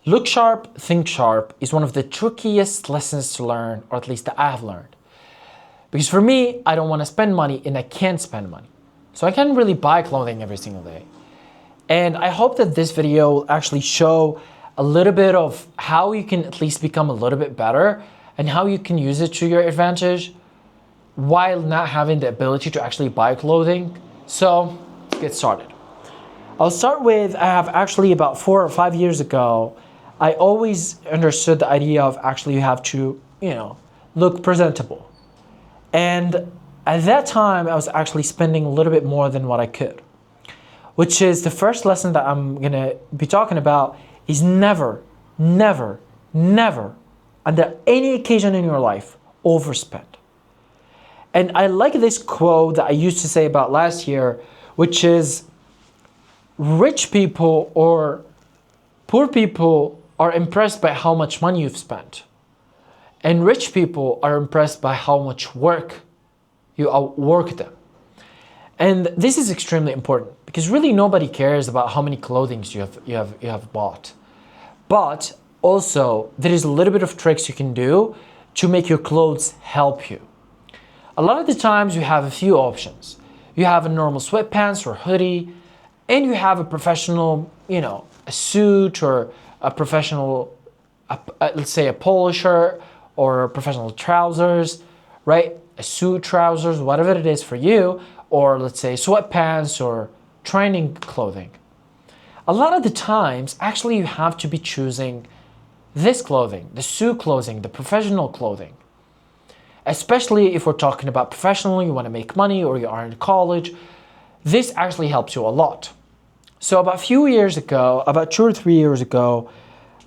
Look sharp, think sharp is one of the trickiest lessons to learn, or at least that I have learned. Because for me, I don't want to spend money and I can't spend money. So I can't really buy clothing every single day. And I hope that this video will actually show a little bit of how you can at least become a little bit better and how you can use it to your advantage while not having the ability to actually buy clothing. So let's get started. I'll start with, I have actually about 4 or 5 years ago, I always understood the idea of actually you have to, look presentable. And at that time, I was actually spending a little bit more than what I could, which is the first lesson that I'm gonna be talking about is never, never, never, under any occasion in your life, overspend. And I like this quote that I used to say about last year, which is, rich people or poor people are impressed by how much money you've spent. And rich people are impressed by how much work you outwork them. And this is extremely important because really nobody cares about how many clothing you have bought. But also there is a little bit of tricks you can do to make your clothes help you. A lot of the times you have a few options. You have a normal sweatpants or hoodie, and you have a professional, a suit or a professional, let's say a polo shirt or professional trousers, right? A suit, trousers, whatever it is for you, or let's say sweatpants or training clothing. A lot of the times, actually, you have to be choosing this clothing, the suit clothing, the professional clothing. Especially if we're talking about professional, you want to make money or you are in college, this actually helps you a lot. So about 2 or 3 years ago,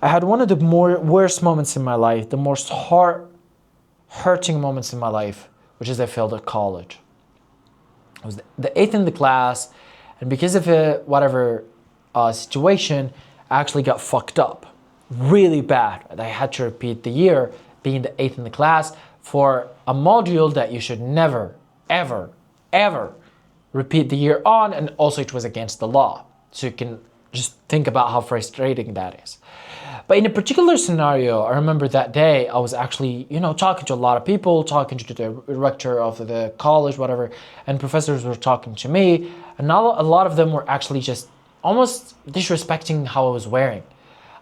I had one of the worst moments in my life, the most heart-hurting moments in my life, which is I failed at college. I was the 8th in the class, and because of whatever situation, I actually got fucked up really bad. I had to repeat the year being the 8th in the class for a module that you should never, ever, ever repeat the year on, and also it was against the law. So you can just think about how frustrating that is. But in a particular scenario, I remember that day I was actually, talking to a lot of people, talking to the rector of the college, whatever, and professors were talking to me, and now a lot of them were actually just almost disrespecting how I was wearing.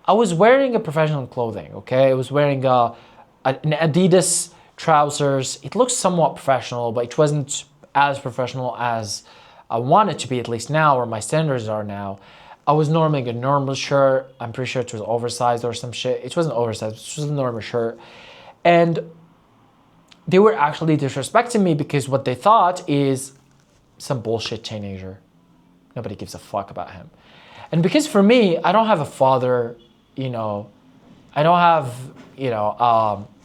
I was wearing a professional clothing, okay? I was wearing an Adidas trousers. It looks somewhat professional, but it wasn't as professional as I want it to be, at least now, or my standards are now. I was normally a normal shirt. I'm pretty sure it was oversized or some shit. It wasn't oversized, it was a normal shirt. And they were actually disrespecting me because what they thought is some bullshit teenager. Nobody gives a fuck about him. And because for me, I don't have a father, I don't have,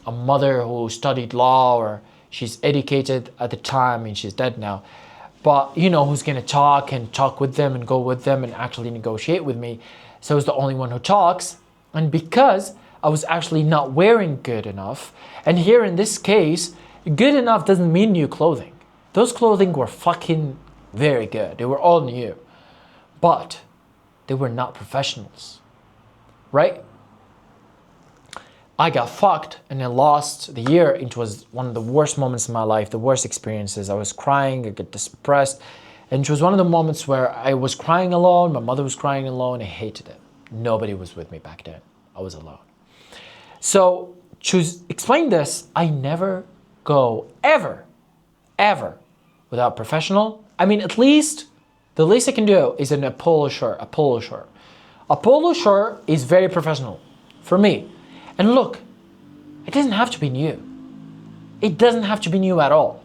a mother who studied law or she's educated at the time and she's dead now. But, who's going to talk with them and go with them and actually negotiate with me. So I was the only one who talks. And because I was actually not wearing good enough, and here in this case, good enough doesn't mean new clothing. Those clothing were fucking very good. They were all new. But they were not professionals, right? I got fucked and I lost the year. It was one of the worst moments in my life, the worst experiences. I was crying, I got depressed. And it was one of the moments where I was crying alone, my mother was crying alone, I hated it. Nobody was with me back then. I was alone. So to explain this, I never go ever without professional. I mean, at least the least I can do is in a polo shirt. A polo shirt is very professional for me. And look, it doesn't have to be new. It doesn't have to be new at all.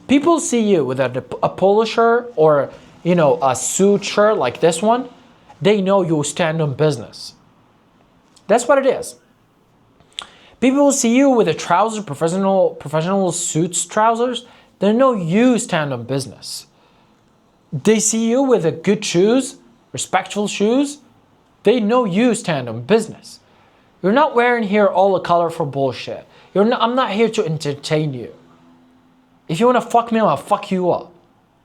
People see you with a polo shirt or, a suit shirt like this one, they know you stand on business. That's what it is. People will see you with a trouser, professional suits trousers, they know you stand on business. They see you with a good shoes, respectful shoes, they know you stand on business. You're not wearing here all the colorful bullshit. I'm not here to entertain you. If you want to fuck me up, I'll fuck you up.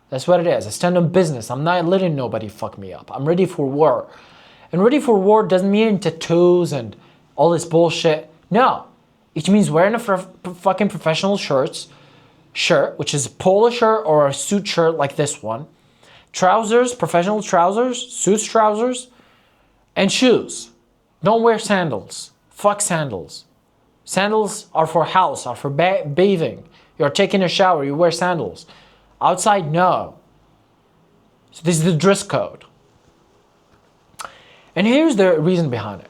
That's what it is. I stand on business. I'm not letting nobody fuck me up. I'm ready for war. And ready for war doesn't mean tattoos and all this bullshit. No, it means wearing a fucking professional shirt, which is a polo shirt or a suit shirt like this one. Trousers, professional trousers, suits trousers, and shoes. Don't wear sandals. Fuck sandals. Sandals are for house, are for bathing. You're taking a shower, you wear sandals. Outside, no. So this is the dress code. And here's the reason behind it.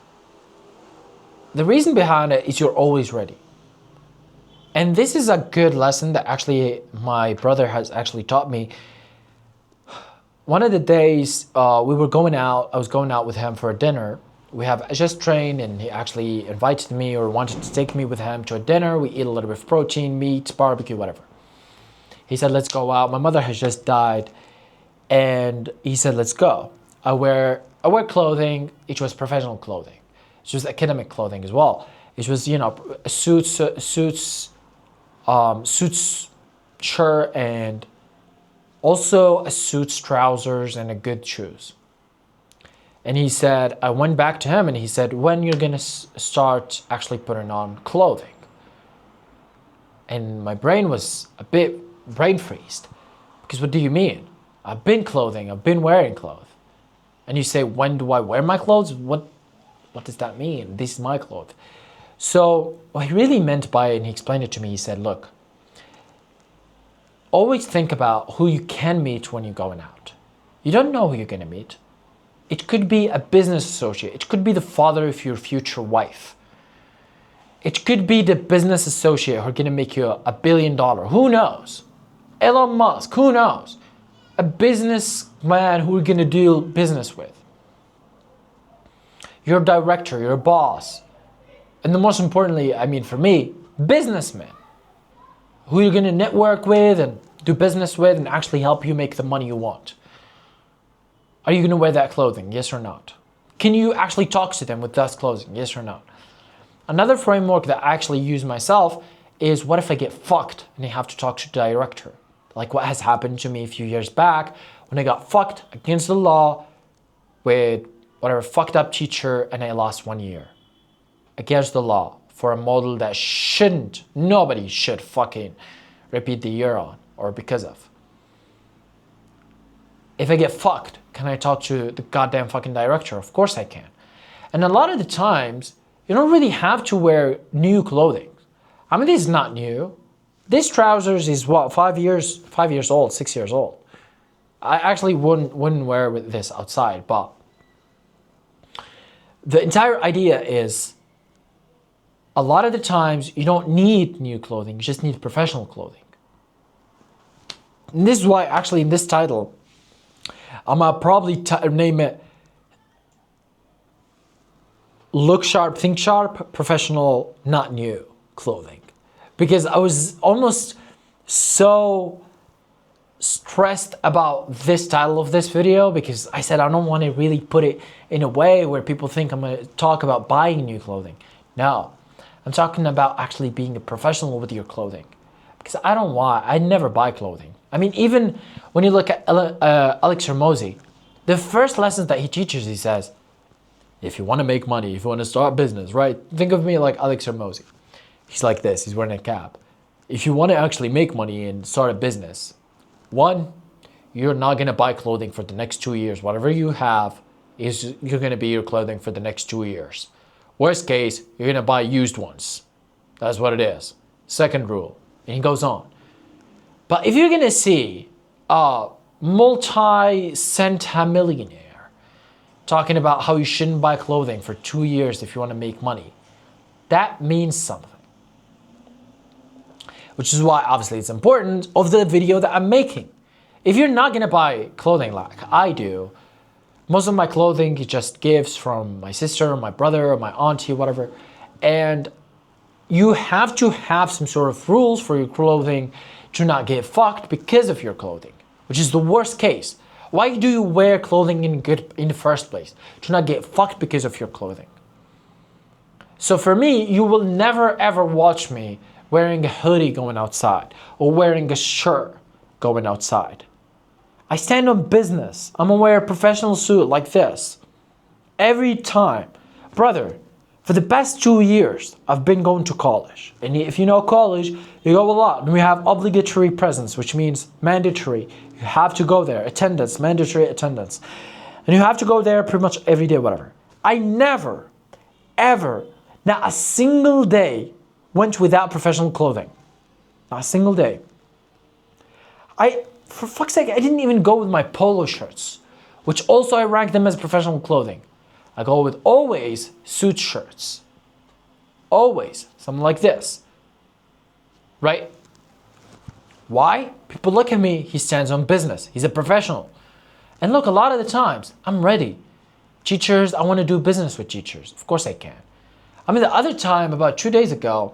The reason behind it is you're always ready. And this is a good lesson that actually my brother has actually taught me. One of the days we were going out, I was going out with him for a dinner. We have just trained and he actually invited me or wanted to take me with him to a dinner. We eat a little bit of protein, meat, barbecue, whatever. He said, let's go out. My mother has just died. And he said, let's go. I wear clothing. It was professional clothing. It was academic clothing as well. It was, you know, suits, shirt, and also a suits, trousers, and a good shoes. And he said, I went back to him and he said, when you're gonna start actually putting on clothing? And my brain was a bit brain freezed. Because what do you mean? I've been wearing clothes. And you say, when do I wear my clothes? What does that mean? This is my clothes. So what he really meant by it, and he explained it to me, he said, look, always think about who you can meet when you're going out. You don't know who you're gonna meet. It could be a business associate. It could be the father of your future wife. It could be the business associate who's gonna make you $1 billion. Who knows? Elon Musk, who knows? A businessman who you're gonna do business with. Your director, your boss. And the most importantly, I mean for me, businessmen. Who you're gonna network with and do business with and actually help you make the money you want. Are you gonna wear that clothing? Yes or not? Can you actually talk to them with that clothing? Yes or not? Another framework that I actually use myself is what if I get fucked and I have to talk to the director? Like what has happened to me a few years back when I got fucked against the law with whatever fucked up teacher and I lost 1 year. Against the law for a model that nobody should fucking repeat the year on or because of. If I get fucked, can I talk to the goddamn fucking director? Of course I can. And a lot of the times, you don't really have to wear new clothing. I mean, this is not new. This trousers is what, 5 years old, 6 years old. I actually wouldn't wear with this outside, but the entire idea is a lot of the times you don't need new clothing, you just need professional clothing. And this is why actually in this title, I'm gonna probably name it Look Sharp, Think Sharp, Professional, Not New Clothing. Because I was almost so stressed about this title of this video because I said I don't want to really put it in a way where people think I'm going to talk about buying new clothing. No, I'm talking about actually being a professional with your clothing. Because I never buy clothing. I mean, even when you look at Alex Hormozi, the first lessons that he teaches, he says, if you want to make money, if you want to start business, right? Think of me like Alex Hormozi. He's like this, he's wearing a cap. If you want to actually make money and start a business, one, you're not going to buy clothing for the next 2 years. Whatever you have, you're going to be your clothing for the next 2 years. Worst case, you're going to buy used ones. That's what it is. Second rule. And he goes on. But if you're going to see a multi-centimillionaire talking about how you shouldn't buy clothing for 2 years if you want to make money, that means something. Which is why obviously it's important of the video that I'm making. If you're not gonna buy clothing like I do, most of my clothing is just gifts from my sister, or my brother, or my auntie, whatever. And you have to have some sort of rules for your clothing to not get fucked because of your clothing, which is the worst case. Why do you wear clothing in the first place? To not get fucked because of your clothing. So for me, you will never ever watch me wearing a hoodie going outside or wearing a shirt going outside. I stand on business. I'm gonna wear a professional suit like this. Every time. Brother, for the past 2 years, I've been going to college. And if you know college, you go a lot. We have obligatory presence, which means mandatory. You have to go there. Attendance, mandatory attendance. And you have to go there pretty much every day, whatever. I never, ever, not a single day went without professional clothing. Not a single day. For fuck's sake, I didn't even go with my polo shirts, which also I rank them as professional clothing. I go with always suit shirts. Always. Something like this. Right? Why? People look at me, he stands on business. He's a professional. And look, a lot of the times, I'm ready. Teachers, I want to do business with teachers. Of course I can. I mean, the other time, about 2 days ago,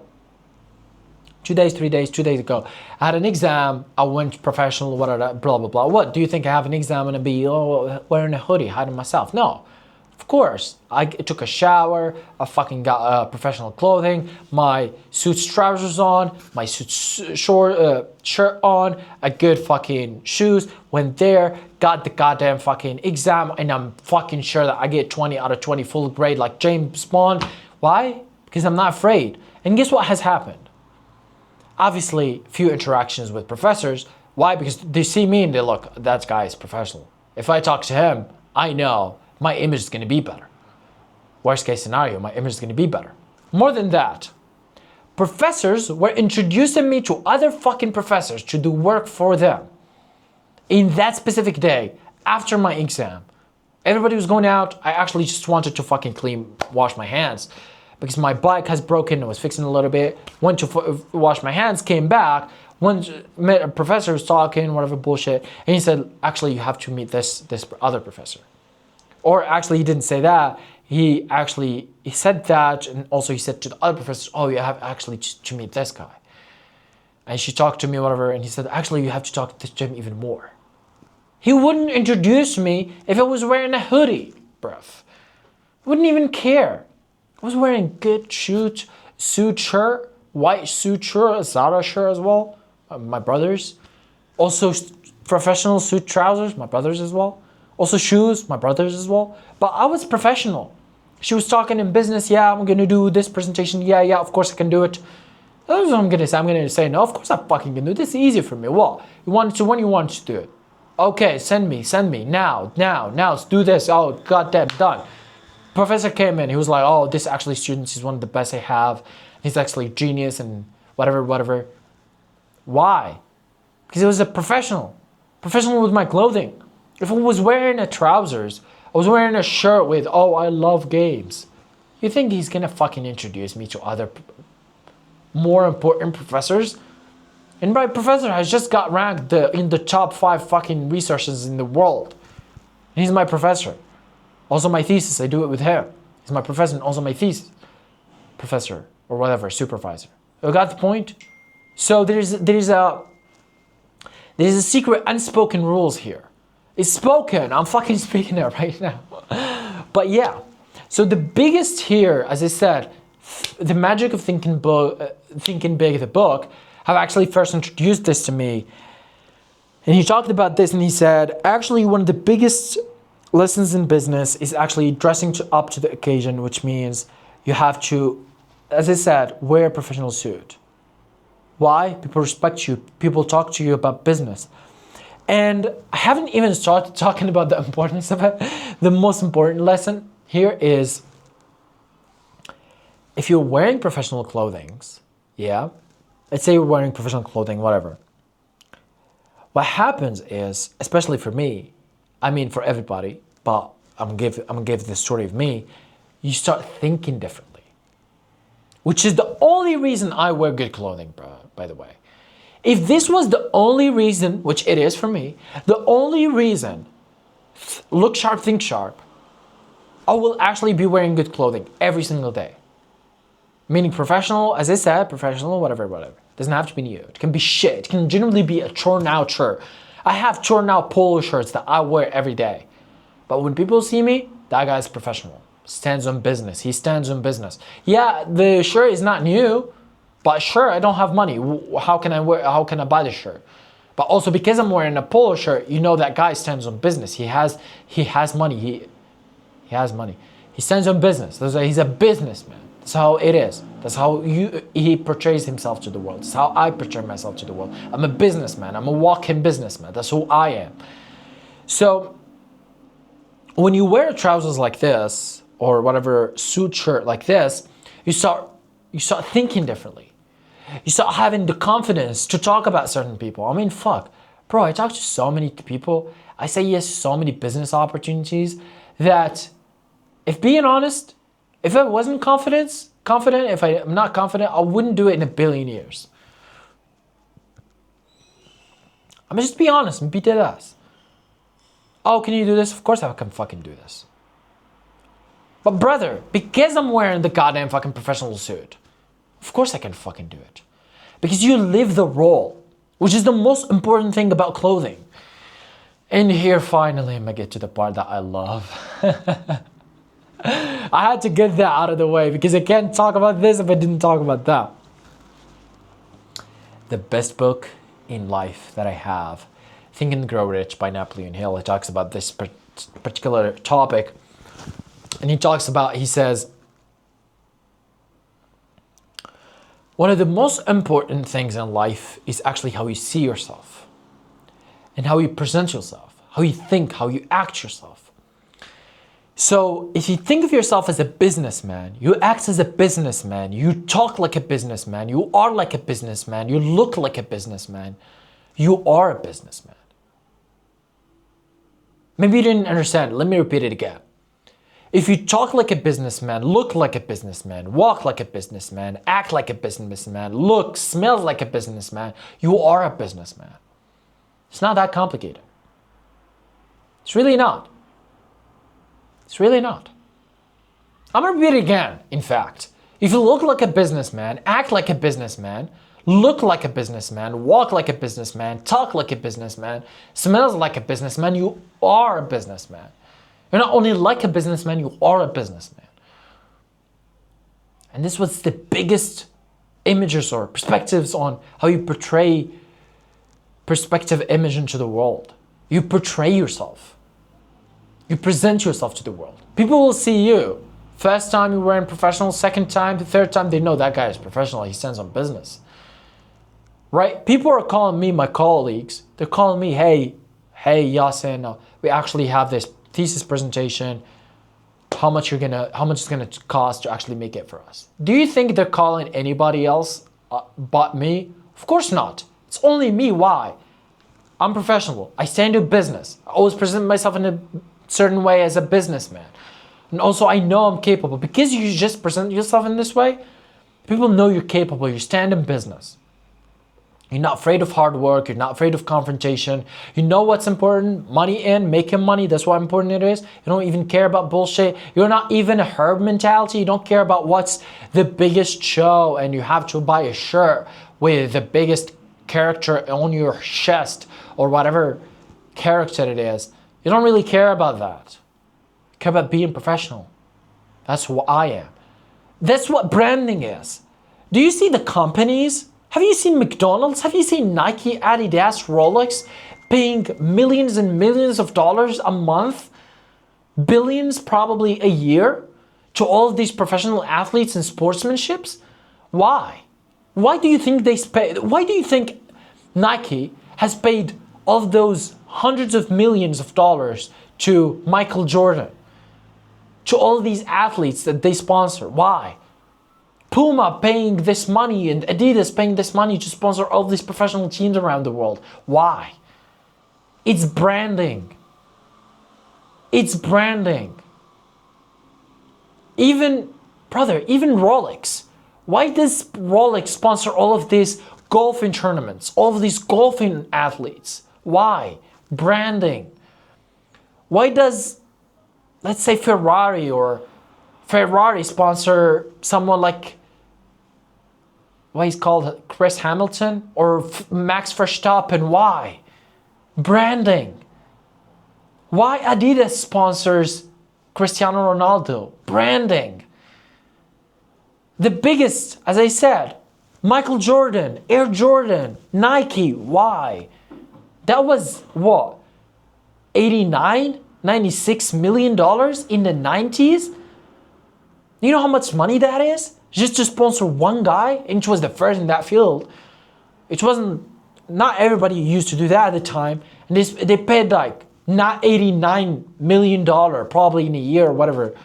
2 days, 3 days, 2 days ago, I had an exam. I went professional, blah, blah, blah. What? Do you think I have an exam and be wearing a hoodie, hiding myself? No. Of course. I took a shower. I fucking got professional clothing. My suit's trousers on. My suit's shirt on. A good fucking shoes. Went there. Got the goddamn fucking exam. And I'm fucking sure that I get 20 out of 20 full grade like James Bond. Why? Because I'm not afraid. And guess what has happened? Obviously, few interactions with professors. Why? Because they see me and they look, that guy is professional. If I talk to him, I know my image is going to be better. Worst case scenario, my image is going to be better. More than that, professors were introducing me to other fucking professors to do work for them. In that specific day, after my exam, everybody was going out. I actually just wanted to fucking wash my hands. Because my bike has broken, I was fixing a little bit, went to wash my hands, came back, met a professor was talking, whatever bullshit, and he said, actually, you have to meet this other professor. Or actually, he didn't say that. He said that, and also he said to the other professors, oh, you have actually to meet this guy. And she talked to me, whatever, and he said, actually, you have to talk to Jim even more. He wouldn't introduce me if I was wearing a hoodie, bruv. He wouldn't even care. I was wearing good suit shirt, white suit shirt, a Zara shirt as well, my brother's. Also professional suit trousers, my brother's as well. Also shoes, my brother's as well. But I was professional. She was talking in business, yeah, I'm gonna do this presentation, yeah, of course I can do it. That's what I'm gonna say. I'm gonna say, no, of course I fucking can do it. This is easy for me. Well, when you want to do it. Okay, send me, now, let's do this. Oh, goddamn, done. Professor came in, he was like, oh, this actually students is one of the best I have. He's actually a genius and whatever. Why? Because it was a professional with my clothing. If I was wearing a trousers, I was wearing a shirt with, oh, I love games. You think he's gonna fucking introduce me to other more important professors? And my professor has just got ranked in the top 5 fucking researchers in the world. And he's my professor. Also my thesis, I do it with him. He's my professor and also my thesis. Professor, or whatever, supervisor. You got the point? So there's a secret unspoken rules here. It's spoken, I'm fucking speaking it right now. But yeah, so the biggest here, as I said, the magic of Thinking Big, the book, have actually first introduced this to me. And he talked about this and he said, actually one of the biggest lessons in business is actually dressing up to the occasion, which means you have to, as I said, wear a professional suit. Why? People respect you. People talk to you about business. And I haven't even started talking about the importance of it. The most important lesson here is if you're wearing professional clothing, yeah, let's say you're wearing professional clothing, whatever. What happens is, especially for me, I mean for everybody, but I'm gonna give the story of me, you start thinking differently. Which is the only reason I wear good clothing, bro, by the way. If this was the only reason, which it is for me, the only reason, look sharp, think sharp, I will actually be wearing good clothing every single day. Meaning professional, as I said, professional, whatever. Doesn't have to be new. It can be shit. It can generally be a torn out shirt. I have torn out polo shirts that I wear every day. But when people see me, that guy's professional. Stands on business. He stands on business. Yeah, the shirt is not new, but sure, I don't have money. How can I buy the shirt? But also because I'm wearing a polo shirt, you know that guy stands on business. He has money. He has money. He stands on business. He's a businessman. That's how it is. That's how he portrays himself to the world. That's how I portray myself to the world. I'm a businessman. I'm a walk-in businessman. That's who I am. So when you wear trousers like this, or whatever suit shirt like this, you start thinking differently. You start having the confidence to talk about certain people. I mean, fuck. Bro, I talk to so many people. I say yes to so many business opportunities that, if being honest, if I wasn't confident, if I'm not confident, I wouldn't do it in a billion years. I'm just be honest and be dead ass. Oh, can you do this? Of course I can fucking do this. But brother, because I'm wearing the goddamn fucking professional suit, of course I can fucking do it. Because you live the role, which is the most important thing about clothing. And here finally I'm gonna get to the part that I love. I had to get that out of the way because I can't talk about this if I didn't talk about that. The best book in life that I have, Think and Grow Rich by Napoleon Hill. He talks about this particular topic. And he says, one of the most important things in life is actually how you see yourself and how you present yourself, how you think, how you act yourself. So if you think of yourself as a businessman, you act as a businessman, you talk like a businessman, you are like a businessman, you look like a businessman, you are a businessman. Maybe you didn't understand. Let me repeat it again. If you talk like a businessman, look like a businessman, walk like a businessman, act like a businessman, smell like a businessman, you are a businessman. It's not that complicated. It's really not. It's really not. I'm gonna repeat it again, in fact. If you look like a businessman, act like a businessman, look like a businessman, walk like a businessman, talk like a businessman, smells like a businessman, you are a businessman. You're not only like a businessman, you are a businessman. And this was the biggest images or perspectives on how you portray perspective image into the world. You portray yourself. You present yourself to the world. People will see you. First time you're wearing professional, second time, the third time, they know that guy is professional, he stands on business. Right? People are calling me, my colleagues, they're calling me, hey Yasin, we actually have this thesis presentation. How much it's gonna cost to actually make it for us? Do you think they're calling anybody else but me? Of course not. It's only me. Why? I'm professional. I stand in business. I always present myself in a certain way as a businessman. And also I know I'm capable. Because you just present yourself in this way, people know you're capable. You stand in business. You're not afraid of hard work. You're not afraid of confrontation. You know what's important. Money in, making money. That's what important it is. You don't even care about bullshit. You're not even a herd mentality. You don't care about what's the biggest show and you have to buy a shirt with the biggest character on your chest or whatever character it is. You don't really care about that. You care about being professional. That's who I am. That's what branding is. Do you see the companies? Have you seen McDonald's? Have you seen Nike, Adidas, Rolex paying millions and millions of dollars a month, billions probably a year to all of these professional athletes and sportsmanships? Why? Why do you think why do you think Nike has paid all of those hundreds of millions of dollars to Michael Jordan, to all of these athletes that they sponsor? Why? Puma paying this money and Adidas paying this money to sponsor all these professional teams around the world. Why? It's branding. It's branding. Even Rolex. Why does Rolex sponsor all of these golfing tournaments, all of these golfing athletes? Why? Branding. Why does, let's say, Ferrari sponsor someone like, what he's called, Chris Hamilton or Max Verstappen? Why? Branding. Why Adidas sponsors Cristiano Ronaldo? Branding. The biggest, as I said, Michael Jordan, Air Jordan, Nike. Why? That was what? 89? $96 million in the 90s? You know how much money that is? Just to sponsor one guy, and which was the first in that field. It wasn't, not everybody used to do that at the time. And they paid like not $89 million, probably in a year or whatever,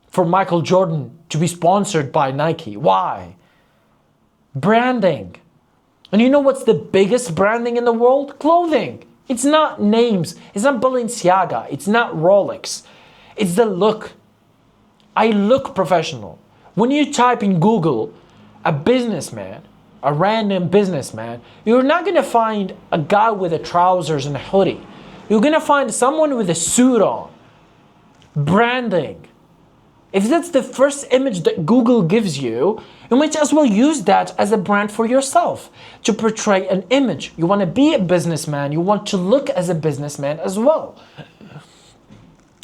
for Michael Jordan to be sponsored by Nike. Why? Branding. And you know what's the biggest branding in the world? Clothing. It's not names. It's not Balenciaga. It's not Rolex. It's the look. I look professional. When you type in Google a businessman, a random businessman, you're not gonna find a guy with a trousers and a hoodie. You're gonna find someone with a suit on. Branding. If that's the first image that Google gives you, you might as well use that as a brand for yourself to portray an image. You want to be a businessman, you want to look as a businessman as well.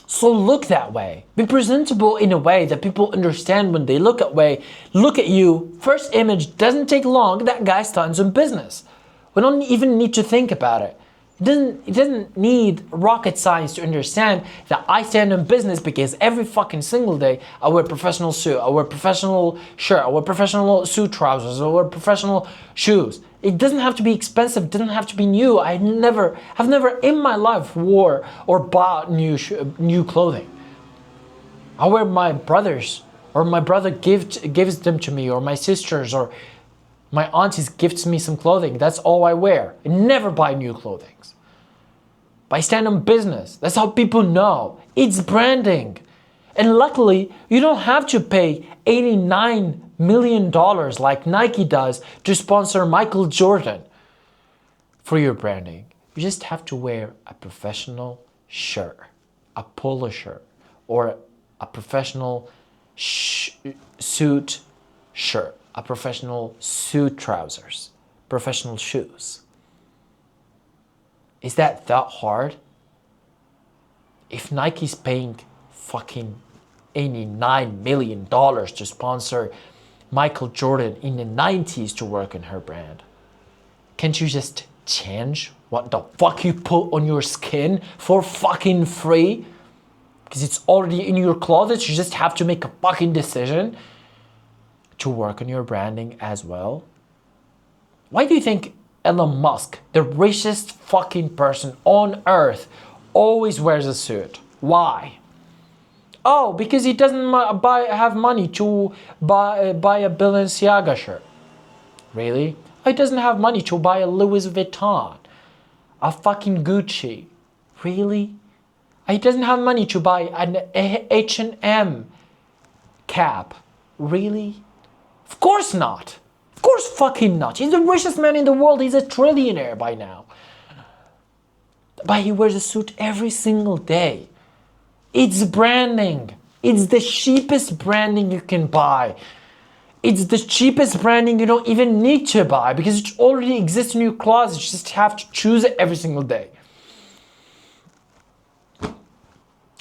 So look that way. Be presentable in a way that people understand when they look at you. First image doesn't take long, that guy stands in business. We don't even need to think about it. It doesn't need rocket science to understand that I stand in business because every fucking single day I wear professional suit, I wear professional shirt, I wear professional suit trousers, I wear professional shoes. It doesn't have to be expensive, it doesn't have to be new. I've never in my life wore or bought new clothing. I wear my brother's, or my brother gives them to me, or my sisters, or my aunties gifts me some clothing. That's all I wear. I never buy new clothing. But I stand on business. That's how people know. It's branding. And luckily, you don't have to pay $89 million like Nike does to sponsor Michael Jordan for your branding. You just have to wear a professional shirt, a polo shirt, or a professional suit shirt, a professional suit trousers, professional shoes. Is that hard? If Nike's paying fucking $89 million to sponsor Michael Jordan in the 90s to work in her brand, can't you just change what the fuck you put on your skin for fucking free? Because it's already in your closet, you just have to make a fucking decision to work on your branding as well. Why do you think Elon Musk, the richest fucking person on earth, always wears a suit? Why? Oh, because he doesn't have money to buy a Balenciaga shirt. Really? He doesn't have money to buy a Louis Vuitton, a fucking Gucci. Really? He doesn't have money to buy an H&M cap. Really? Of course not. Of course fucking not. He's the richest man in the world. He's a trillionaire by now. But he wears a suit every single day. It's branding. It's the cheapest branding you can buy. It's the cheapest branding you don't even need to buy because it already exists in your closet. You just have to choose it every single day.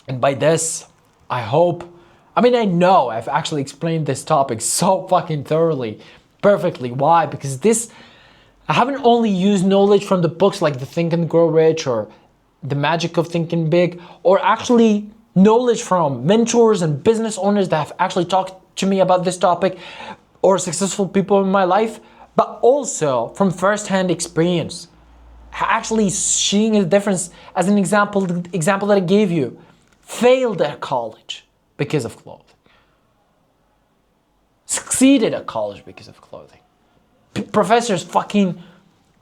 And by this, I know I've actually explained this topic so fucking thoroughly, perfectly. Why? Because I haven't only used knowledge from the books like The Think and Grow Rich or The Magic of Thinking Big, or actually knowledge from mentors and business owners that have actually talked to me about this topic, or successful people in my life, but also from first-hand experience. Actually seeing the difference. As an example, the example that I gave you, failed at college because of clothing. Succeeded at college because of clothing. Professors fucking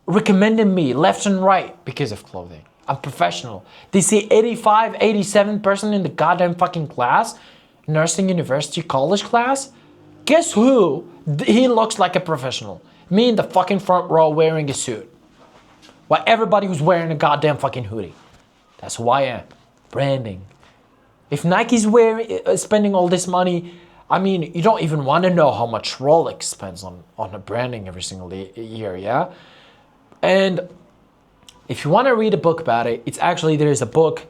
recommended me left and right because of clothing. I'm professional. They see 85, 87% in the goddamn fucking class, nursing university college class. Guess who? He looks like a professional. Me in the fucking front row wearing a suit. While everybody was wearing a goddamn fucking hoodie. That's who I am. Branding. If Nike's spending all this money, you don't even want to know how much Rolex spends on a branding every single year, yeah? And if you want to read a book about it, there's a book.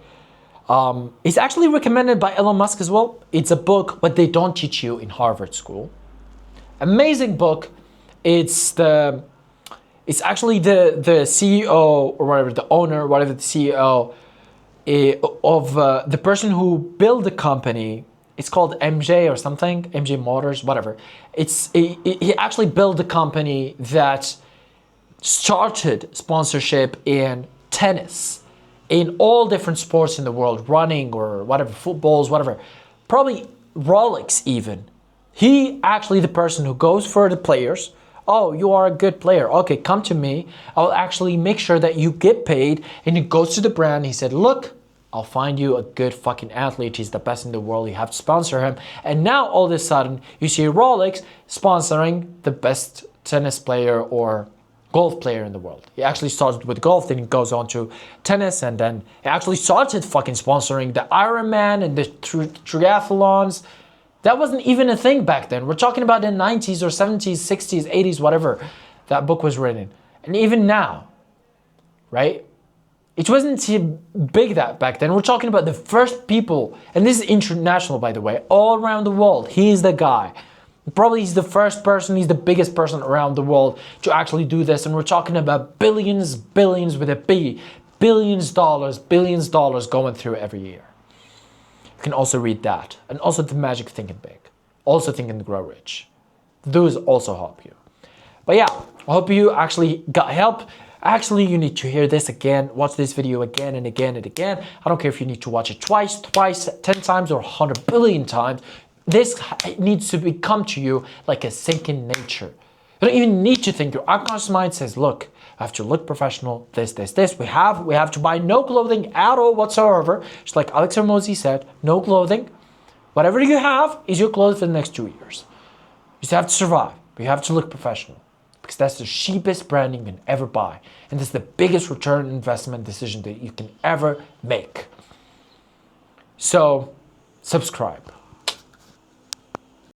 It's actually recommended by Elon Musk as well. It's a book, what they don't teach you in Harvard School. Amazing book. It's actually the CEO or whatever, the owner, whatever the CEO the person who built the company. It's called MJ or something, MJ Motors, whatever. He actually built the company that started sponsorship in tennis, in all different sports in the world, running or whatever, footballs, whatever. Probably Rolex even. He actually the person who goes for the players. Oh, you are a good player. Okay, come to me. I'll actually make sure that you get paid. And he goes to the brand. He said, look, I'll find you a good fucking athlete. He's the best in the world. You have to sponsor him. And now all of a sudden, you see Rolex sponsoring the best tennis player or golf player in the world. He actually started with golf, then he goes on to tennis, and then he actually started fucking sponsoring the Ironman and the triathlons. That wasn't even a thing back then. We're talking about the 90s or 70s, 60s, 80s, whatever that book was written. And even now, right? It wasn't big that back then. We're talking about the first people, and this is international, by the way, all around the world. He's the guy. Probably he's the first person, he's the biggest person around the world to actually do this. And we're talking about billions with a B, billions dollars going through every year. You can also read that. And also The Magic Thinking Big. Also Think and Grow Rich. Those also help you. But yeah, I hope you actually got help. Actually, you need to hear this again, watch this video again and again and again. I don't care if you need to watch it twice, 10 times, or 100 billion times. This needs to become to you like a second nature. You don't even need to think. Your unconscious mind says, look, I have to look professional, this. We have to buy no clothing at all whatsoever. Just like Alex Hormozi said, no clothing. Whatever you have is your clothes for the next 2 years. You just have to survive, but you have to look professional. Because that's the cheapest branding you can ever buy. And that's the biggest return investment decision that you can ever make. So, subscribe.